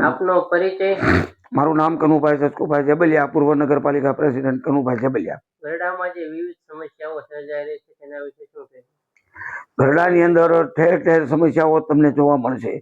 આપનો પરિચય? મારું નામ કનુભાઈ સચકુભાઈ જબલિયા, પૂર્વ નગરપાલિકા પ્રેસિડેન્ટ કનુભાઈ જબલિયા. ગરડામાં જે વિવિધ સમસ્યાઓ સર્જાઈ રહી છે તેના વિશે શું કહેશો? ગરડાની અંદર ઠેર ઠેર સમસ્યાઓ તમને જોવા મળશે.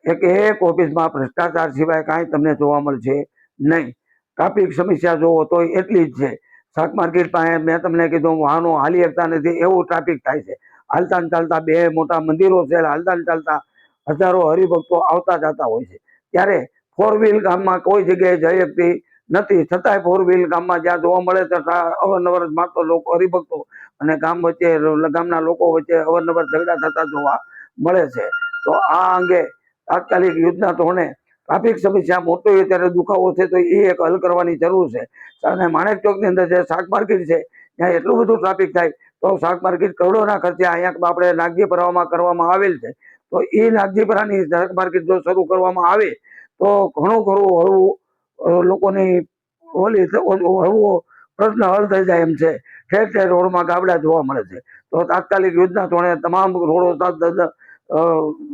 એક ઓફિસમાં ભ્રષ્ટાચાર સિવાય કાંઈ તમને જોવા મળશે નહીં. ટ્રાફિક સમસ્યા જોવો તો એટલી જ છે. શાક માર્કેટ પાસે મેં તમને કીધું વાહનો હાલી શકતા નથી એવું ટ્રાફિક થાય છે. હાલતા ને ચાલતા બે મોટા મંદિરો છે, હાલતા ને ચાલતા હજારો હરિભક્તો આવતા જતા હોય છે. ત્યારે 4 વ્હીલ ગામમાં કોઈ જગ્યાએ જઈ શકતી નથી, છતાંય 4 વ્હીલ ગામમાં જ્યાં જોવા મળે ત્યાં અવારનવાર માત્ર લોકો હરિભક્તો અને ગામ વચ્ચે ગામના લોકો વચ્ચે અવારનવાર ઝઘડા થતા જોવા મળે છે. તો આ અંગે તાત્કાલિક યુદ્ધના ધોરણે ટ્રાફિક સમસ્યા મોટો અત્યારે દુખાવો છે તો એ એક હલ કરવાની જરૂર છે. અને માણેક ચોકની અંદર જે શાક માર્કેટ છે ત્યાં એટલું બધું ટ્રાફિક થાય તો શાક માર્કેટ કરોડોના ખર્ચે અહીંયા આપણે નાગજીપરામાં કરવામાં આવેલ છે. તો એ નાગજીપરાની શાક માર્કેટ જો શરૂ કરવામાં આવે તો ઘણું ખરું હળવું લોકોની હળવો પ્રશ્ન હલ થઈ જાય એમ છે. ઠેર ઠેર રોડમાં ગાબડા જોવા મળે છે. તો તાત્કાલિક યોજના ધોરણે તમામ રોડો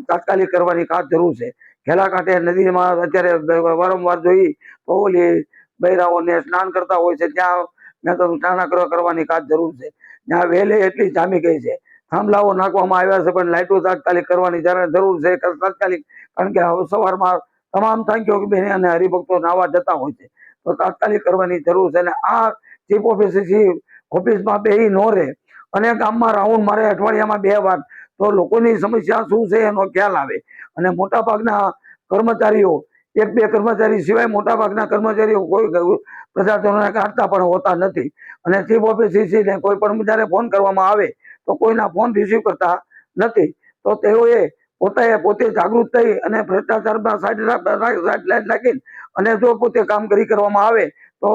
તાત્કાલિક કરવાની ખાસ જરૂર છે. ખેલાકાંઠે નદીમાં અત્યારે વારંવાર જોઈ તો ઓલી બૈરાઓને સ્નાન કરતા હોય છે ત્યાં મેં તો સ્નાન કરવાની ખાસ જરૂર છે. ત્યાં વેલે એટલી જામી ગઈ છે, થાંભલાઓ નાખવામાં આવ્યા છે પણ લાઇટો તાત્કાલિક કરવાની જરૂર છે તાત્કાલિક. કારણ કે સવારમાં તમામ સાંખ્યો બેન અને હરિભક્તો નાવા જતા હોય છે તો તાત્કાલિક કરવાની જરૂર છે. અને આ ચીફ ઓફિસમાં બેહી ન રહે અને ગામમાં રાઉન્ડ મારે અઠવાડિયામાં 2 વાર તો લોકોની સમસ્યા શું છે એનો ખ્યાલ આવે. અને મોટા ભાગના કર્મચારીઓ 1-2 કર્મચારી સિવાય મોટા ભાગના કર્મચારીઓ કોઈ પ્રજાજનોને કાઢતા પણ હોતા નથી. અને ચીફ ઓફિસને કોઈ પણ જ્યારે ફોન કરવામાં આવે તો કોઈના ફોન રિસીવ કરતા નથી. તો તેઓએ પોતે જાગૃત થઈ અને ભ્રષ્ટાચારમાં સાઈડ નાખી અને જો પોતે કામ કરવામાં આવે તો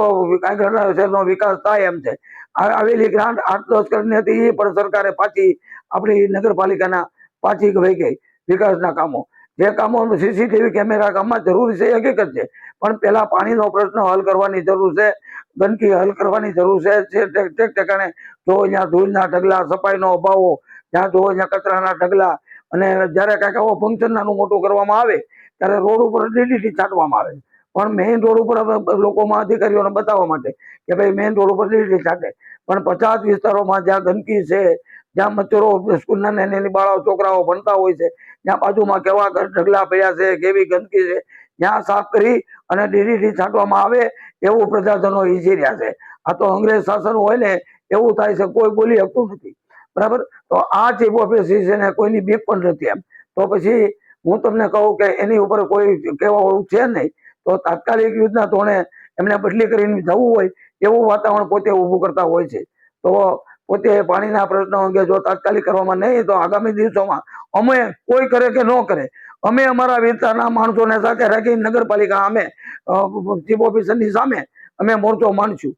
કાંકરેજ શહેરનો વિકાસ થાય એમ છે. આવેલી ગ્રાન્ટ 8-10 કરોડની હતી એ પણ સરકારે પાછી આપણી નગરપાલિકાના પાછી વહી ગઈ વિકાસના કામો. જે કામો સીસીટીવી કેમેરા ગામમાં જરૂરી છે એ હકીકત છે પણ પેલા પાણીનો પ્રશ્ન હલ કરવાની જરૂર છે, ગંદકી હલ કરવાની જરૂર છે. ઠેકાણે જો અહીંયા ધૂળના ઢગલા, સફાઈનો અભાવો, જ્યાં જો અહીંયા કચરાના ઢગલા, અને જયારે કાંઈક આવો ફંક્શન નાનું મોટું કરવામાં આવે ત્યારે રોડ ઉપર ડીડીટી છાંટવામાં આવે પણ મેઇન રોડ ઉપર લોકોમાં અધિકારીઓને બતાવવા માટે કે ભાઈ મેઇન રોડ ઉપર ડીડીટી છાંટે પણ 50 વિસ્તારોમાં જ્યાં ગંદકી છે, જ્યાં મચ્છરો સ્કૂલના નાની બાળાઓ છોકરાઓ ભણતા હોય છે, જ્યાં બાજુમાં કેવા ઢગલા પડ્યા છે, કેવી ગંદકી છે, ત્યાં સાફ કરી અને ડીડીટી છાંટવામાં આવે એવું પ્રજાજનો ઈચ્છી રહ્યા છે. આ તો અંગ્રેજ શાસન હોય ને એવું થાય છે, કોઈ બોલી શકતું નથી. બરાબર. તો આ ચીફ ઓફિસ છે કોઈની બીક પણ નથી એમ. તો પછી હું તમને કહું કે એની ઉપર કોઈ કહેવા વાળું છે નહીં તો તાત્કાલિક યુદ્ધના ધોરણે એમને બદલી કરીને જવું હોય એવું વાતાવરણ પોતે ઊભું કરતા હોય છે. તો પોતે પાણીના પ્રશ્નો અંગે જો તાત્કાલિક કરવામાં નહીં તો આગામી દિવસોમાં અમે કોઈ કરે કે ન કરે અમે અમારા વિસ્તારના માણસોને સાથે રાખી નગરપાલિકા અમે ચીફ ઓફિસરની સામે અમે મોરચો માંડશું.